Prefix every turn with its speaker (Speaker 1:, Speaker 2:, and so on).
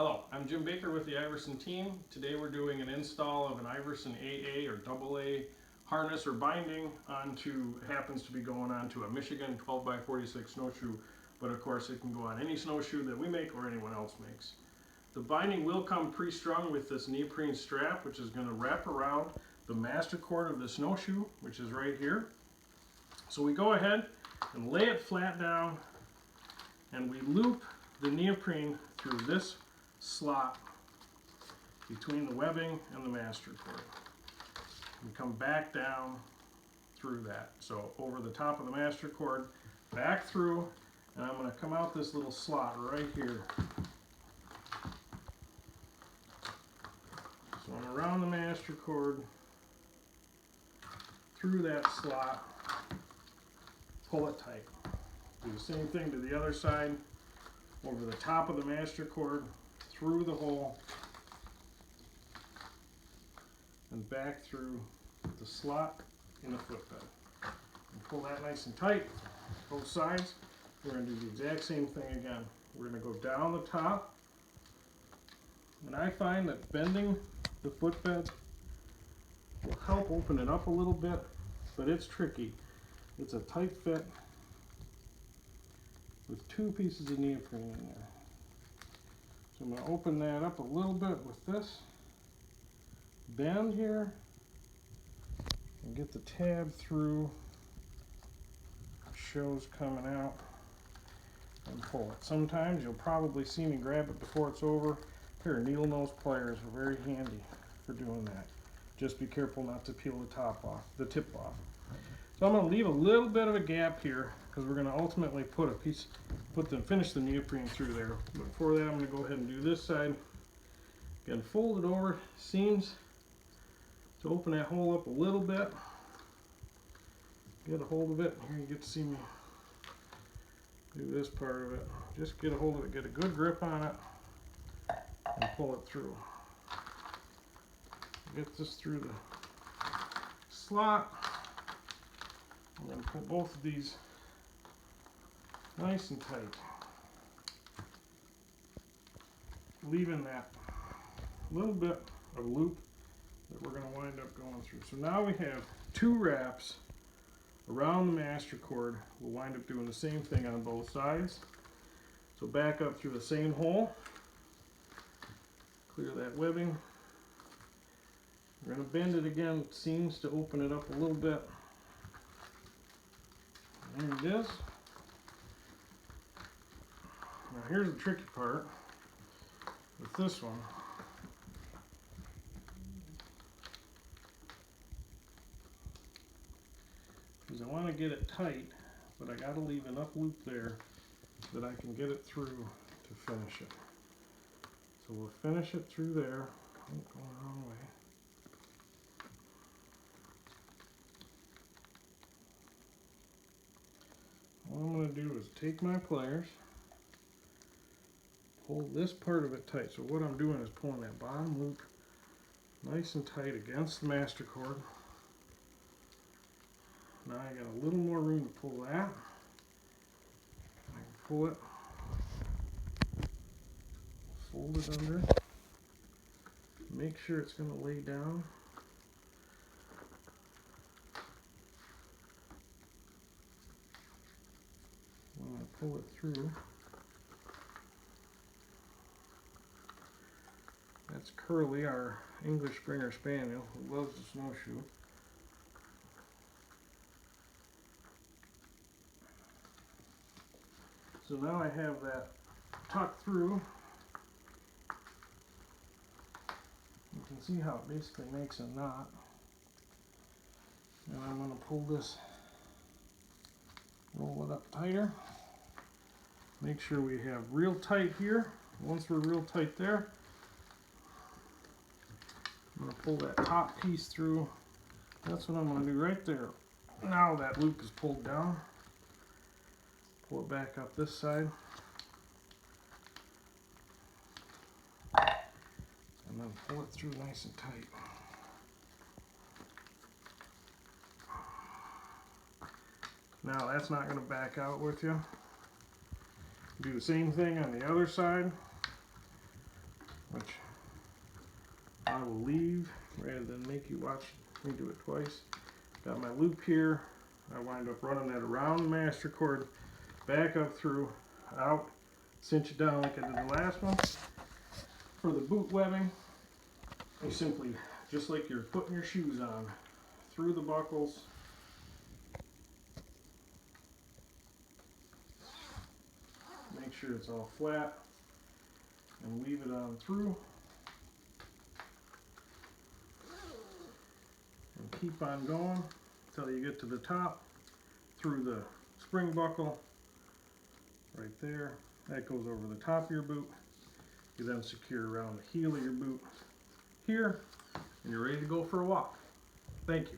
Speaker 1: Hello, I'm Jim Baker with the Iverson team. Today we're doing an install of an Iverson AA or AA harness or binding happens to be going onto a Michigan 12x46 snowshoe, but of course it can go on any snowshoe that we make or anyone else makes. The binding will come pre-strung with this neoprene strap, which is going to wrap around the master cord of the snowshoe, which is right here. So we go ahead and lay it flat down and we loop the neoprene through this slot between the webbing and the master cord. We come back down through that. So over the top of the master cord, back through, and I'm going to come out this little slot right here. So I'm around the master cord, through that slot, pull it tight. Do the same thing to the other side, over the top of the master cord, through the hole, and back through the slot in the footbed. And pull that nice and tight, both sides. We're going to do the exact same thing again. We're going to go down the top, and I find that bending the footbed will help open it up a little bit, but it's tricky. It's a tight fit with two pieces of neoprene in there. So I'm going to open that up a little bit with this bend here and get the tab through. Shows coming out and pull it. Sometimes you'll probably see me grab it before it's over. Here, needle nose pliers are very handy for doing that. Just be careful not to peel the tip off. So I'm going to leave a little bit of a gap here because we're going to ultimately finish the neoprene through there. But before that, I'm going to go ahead and do this side. Again, fold it over seams to open that hole up a little bit. Get a hold of it. Here you get to see me do this part of it. Just get a hold of it, get a good grip on it, and pull it through. Get this through the slot. I'm going to pull both of these nice and tight, leaving that little bit of loop that we're going to wind up going through. So now we have two wraps around the master cord. We'll wind up doing the same thing on both sides. So back up through the same hole, clear that webbing. We're going to bend it again, seams to open it up a little bit. There it is. Now here's the tricky part with this one. Because I want to get it tight, but I got to leave enough loop there that I can get it through to finish it. So we'll finish it through there. I'm going the wrong way. All I'm going to do is take my pliers, pull this part of it tight. So what I'm doing is pulling that bottom loop nice and tight against the master cord. Now I got a little more room to pull that. I can pull it, fold it under, make sure it's going to lay down. When I pull it through, that's Curly, our English Springer Spaniel, who loves the snowshoe. So now I have that tucked through. You can see how it basically makes a knot. And I'm going to pull this, roll it up tighter. Make sure we have real tight here. Once we're real tight there, I'm going to pull that top piece through. That's what I'm going to do right there. Now that loop is pulled down. Pull it back up this side. And then pull it through nice and tight. Now that's not going to back out with you. Do the same thing on the other side. which I will leave rather than make you watch me do it twice. Got my loop here. I wind up running that around the master cord, back up through, out, cinch it down like I did the last one. For the boot webbing, you simply, just like you're putting your shoes on, through the buckles, make sure it's all flat, and weave it on through, and keep on going until you get to the top, through the spring buckle, right there. That goes over the top of your boot. You then secure around the heel of your boot here, and you're ready to go for a walk. Thank you.